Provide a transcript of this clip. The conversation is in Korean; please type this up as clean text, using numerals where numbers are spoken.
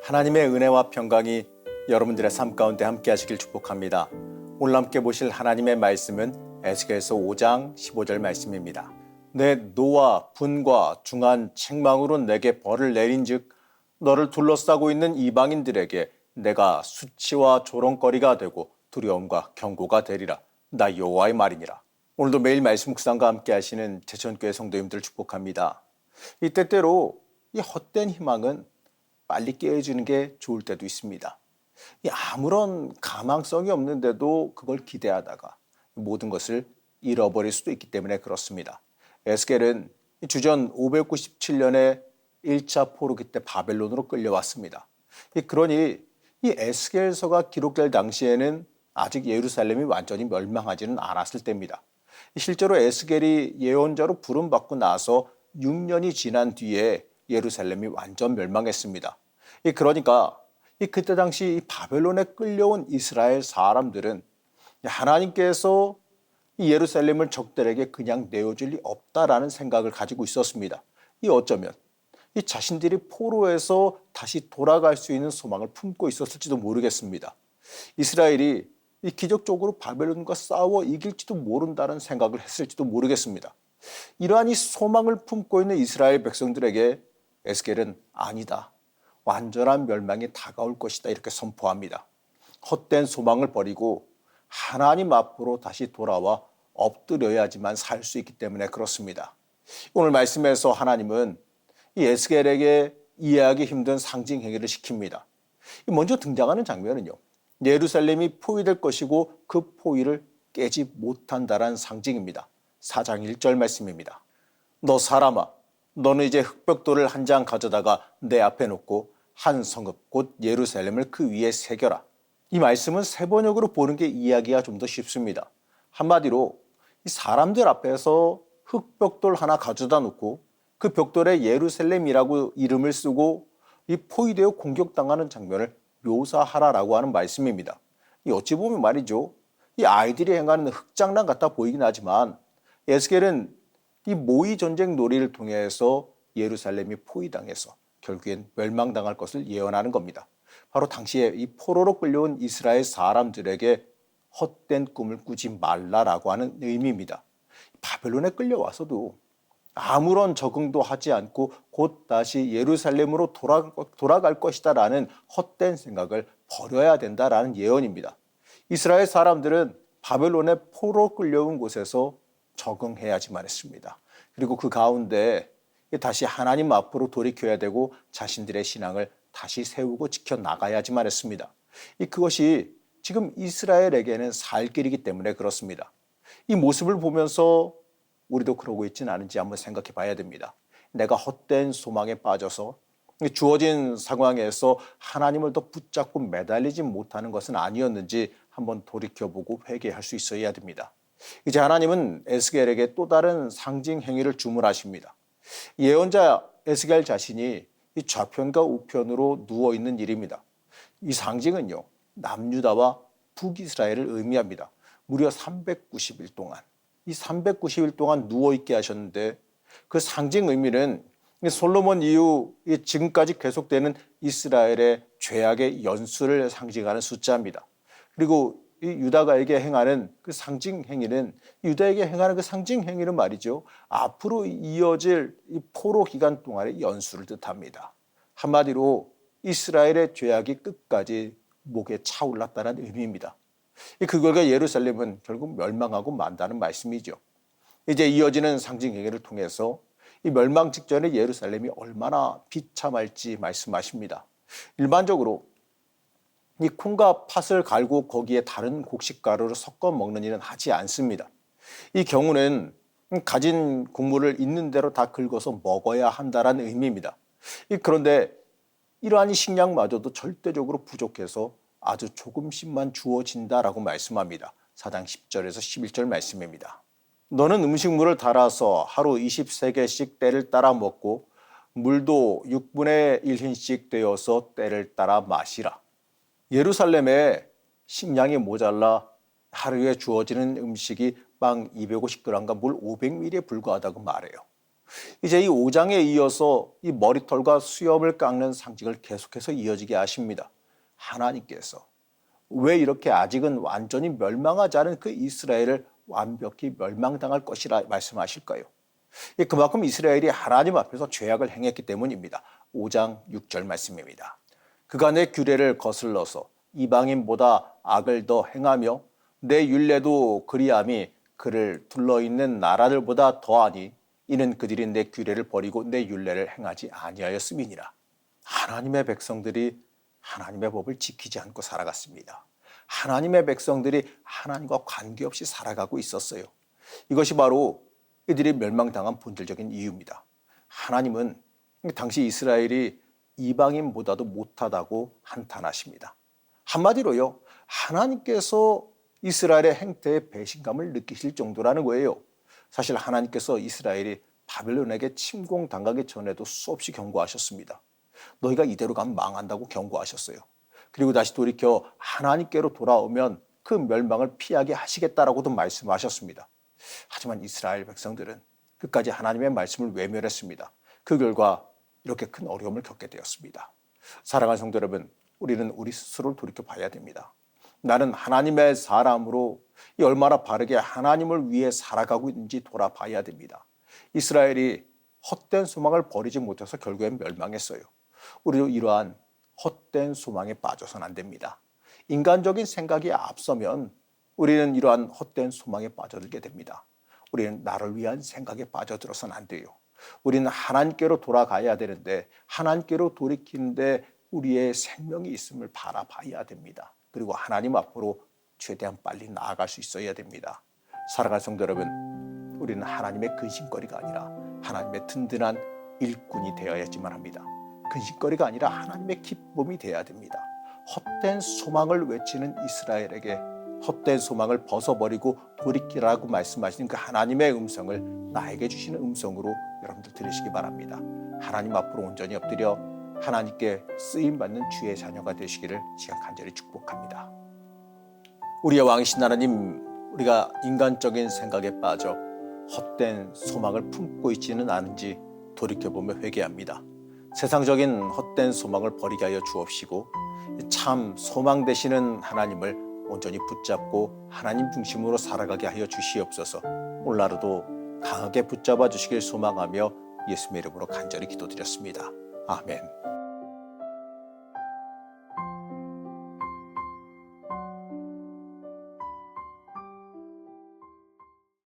하나님의 은혜와 평강이 여러분들의 삶 가운데 함께 하시길 축복합니다. 오늘 함께 보실 하나님의 말씀은 에스겔서 5장 15절 말씀입니다. 내 노와 분과 중한 책망으로 내게 벌을 내린즉 너를 둘러싸고 있는 이방인들에게 내가 수치와 조롱거리가 되고 두려움과 경고가 되리라. 나 여호와의 말이니라. 오늘도 매일 말씀 묵상과 함께 하시는 제천교회 성도님들 축복합니다. 이 때때로 이 헛된 희망은 빨리 깨어지는 게 좋을 때도 있습니다. 아무런 가망성이 없는데도 그걸 기대하다가 모든 것을 잃어버릴 수도 있기 때문에 그렇습니다. 에스겔은 주전 597년에 1차 포로기 때 바벨론으로 끌려왔습니다. 그러니 이 에스겔서가 기록될 당시에는 아직 예루살렘이 완전히 멸망하지는 않았을 때입니다. 실제로 에스겔이 예언자로 부름받고 나서 6년이 지난 뒤에 예루살렘이 완전 멸망했습니다. 그러니까 그때 당시 바벨론에 끌려온 이스라엘 사람들은 하나님께서 예루살렘을 적들에게 그냥 내어줄 리 없다라는 생각을 가지고 있었습니다. 어쩌면 자신들이 포로에서 다시 돌아갈 수 있는 소망을 품고 있었을지도 모르겠습니다. 이스라엘이 기적적으로 바벨론과 싸워 이길지도 모른다는 생각을 했을지도 모르겠습니다. 이러한 이 소망을 품고 있는 이스라엘 백성들에게 에스겔은 아니다. 완전한 멸망이 다가올 것이다. 이렇게 선포합니다. 헛된 소망을 버리고 하나님 앞으로 다시 돌아와 엎드려야지만 살 수 있기 때문에 그렇습니다. 오늘 말씀에서 하나님은 이 에스겔에게 이해하기 힘든 상징 행위를 시킵니다. 먼저 등장하는 장면은요. 예루살렘이 포위될 것이고 그 포위를 깨지 못한다라는 상징입니다. 4장 1절 말씀입니다. 너 사람아, 너는 이제 흑벽돌을 한 장 가져다가 내 앞에 놓고 한 성읍 곧 예루살렘을 그 위에 새겨라. 이 말씀은 세번역으로 보는 게 이해하기가 좀 더 쉽습니다. 한마디로 이 사람들 앞에서 흑벽돌 하나 가져다 놓고 그 벽돌에 예루살렘이라고 이름을 쓰고 이 포위되어 공격당하는 장면을 묘사하라라고 하는 말씀입니다. 어찌 보면 말이죠. 이 아이들이 행하는 흑장난 같아 보이긴 하지만 에스겔은 이 모의 전쟁 놀이를 통해서 예루살렘이 포위당해서 결국엔 멸망당할 것을 예언하는 겁니다. 바로 당시에 이 포로로 끌려온 이스라엘 사람들에게 헛된 꿈을 꾸지 말라라고 하는 의미입니다. 바벨론에 끌려와서도 아무런 적응도 하지 않고 곧 다시 예루살렘으로 돌아갈 것이다라는 헛된 생각을 버려야 된다라는 예언입니다. 이스라엘 사람들은 바벨론에 포로 끌려온 곳에서 적응해야지만 했습니다. 그리고 그 가운데 다시 하나님 앞으로 돌이켜야 되고 자신들의 신앙을 다시 세우고 지켜나가야지만 했습니다. 그것이 지금 이스라엘에게는 살 길이기 때문에 그렇습니다. 이 모습을 보면서 우리도 그러고 있지는 않은지 한번 생각해 봐야 됩니다. 내가 헛된 소망에 빠져서 주어진 상황에서 하나님을 더 붙잡고 매달리지 못하는 것은 아니었는지 한번 돌이켜보고 회개할 수 있어야 됩니다. 이제 하나님은 에스겔에게 또 다른 상징 행위를 주문하십니다. 예언자 에스겔 자신이 이 좌편과 우편으로 누워있는 일입니다. 이 상징은요, 남유다와 북이스라엘을 의미합니다. 무려 390일 동안, 이 390일 동안 누워있게 하셨는데 그 상징 의미는 솔로몬 이후 지금까지 계속되는 이스라엘의 죄악의 연수를 상징하는 숫자입니다. 그리고 이 유다가에게 행하는 그 상징 행위는 유다에게 행하는 그 상징 행위는 말이죠. 앞으로 이어질 이 포로 기간 동안의 연수를 뜻합니다. 한마디로 이스라엘의 죄악이 끝까지 목에 차올랐다는 의미입니다. 그 결과 예루살렘은 결국 멸망하고 만다는 말씀이죠. 이제 이어지는 상징 행위를 통해서 이 멸망 직전에 예루살렘이 얼마나 비참할지 말씀하십니다. 일반적으로 이 콩과 팥을 갈고 거기에 다른 곡식가루를 섞어 먹는 일은 하지 않습니다. 이 경우는 가진 국물을 있는 대로 다 긁어서 먹어야 한다는 의미입니다. 그런데 이러한 식량마저도 절대적으로 부족해서 아주 조금씩만 주어진다라고 말씀합니다. 4장 10절에서 11절 말씀입니다. 너는 음식물을 달아서 하루 23개씩 때를 따라 먹고 물도 6분의 1흰씩 되어서 때를 따라 마시라. 예루살렘에 식량이 모자라 하루에 주어지는 음식이 빵 250g과 물 500ml에 불과하다고 말해요. 이제 이 5장에 이어서 이 머리털과 수염을 깎는 상징을 계속해서 이어지게 하십니다. 하나님께서 왜 이렇게 아직은 완전히 멸망하지 않은 그 이스라엘을 완벽히 멸망당할 것이라 말씀하실까요? 그만큼 이스라엘이 하나님 앞에서 죄악을 행했기 때문입니다. 5장 6절 말씀입니다. 그가 내 규례를 거슬러서 이방인보다 악을 더 행하며 내 율례도 그리함이 그를 둘러있는 나라들보다 더하니 이는 그들이 내 규례를 버리고 내 율례를 행하지 아니하였음이니라. 하나님의 백성들이 하나님의 법을 지키지 않고 살아갔습니다. 하나님의 백성들이 하나님과 관계없이 살아가고 있었어요. 이것이 바로 이들이 멸망당한 본질적인 이유입니다. 하나님은 당시 이스라엘이 이방인보다도 못하다고 한탄하십니다. 한마디로요, 하나님께서 이스라엘의 행태에 배신감을 느끼실 정도라는 거예요. 사실 하나님께서 이스라엘이 바벨론에게 침공당하기 전에도 수없이 경고하셨습니다. 너희가 이대로 가면 망한다고 경고하셨어요. 그리고 다시 돌이켜 하나님께로 돌아오면 그 멸망을 피하게 하시겠다라고도 말씀하셨습니다. 하지만 이스라엘 백성들은 끝까지 하나님의 말씀을 외면했습니다. 그 결과 이렇게 큰 어려움을 겪게 되었습니다. 사랑하는 성도 여러분, 우리는 우리 스스로를 돌이켜 봐야 됩니다. 나는 하나님의 사람으로 얼마나 바르게 하나님을 위해 살아가고 있는지 돌아봐야 됩니다. 이스라엘이 헛된 소망을 버리지 못해서 결국엔 멸망했어요. 우리도 이러한 헛된 소망에 빠져서는 안 됩니다. 인간적인 생각이 앞서면 우리는 이러한 헛된 소망에 빠져들게 됩니다. 우리는 나를 위한 생각에 빠져들어서는 안 돼요. 우리는 하나님께로 돌아가야 되는데 하나님께로 돌이키는데 우리의 생명이 있음을 바라봐야 됩니다. 그리고 하나님 앞으로 최대한 빨리 나아갈 수 있어야 됩니다. 사랑하는 성도 여러분, 우리는 하나님의 근심거리가 아니라 하나님의 든든한 일꾼이 되어야지만 합니다. 근심거리가 아니라 하나님의 기쁨이 되어야 됩니다. 헛된 소망을 외치는 이스라엘에게 헛된 소망을 벗어버리고 돌이키라고 말씀하시는 그 하나님의 음성을 나에게 주시는 음성으로 여러분들 들으시기 바랍니다. 하나님 앞으로 온전히 엎드려 하나님께 쓰임받는 주의 자녀가 되시기를 시간 간절히 축복합니다. 우리의 왕이신 하나님, 우리가 인간적인 생각에 빠져 헛된 소망을 품고 있지는 않은지 돌이켜보며 회개합니다. 세상적인 헛된 소망을 버리게 하여 주옵시고 참 소망 되시는 하나님을 온전히 붙잡고 하나님 중심으로 살아가게 하여 주시옵소서. 오늘 하루도 강하게 붙잡아 주시길 소망하며 예수님의 이름으로 간절히 기도드렸습니다. 아멘.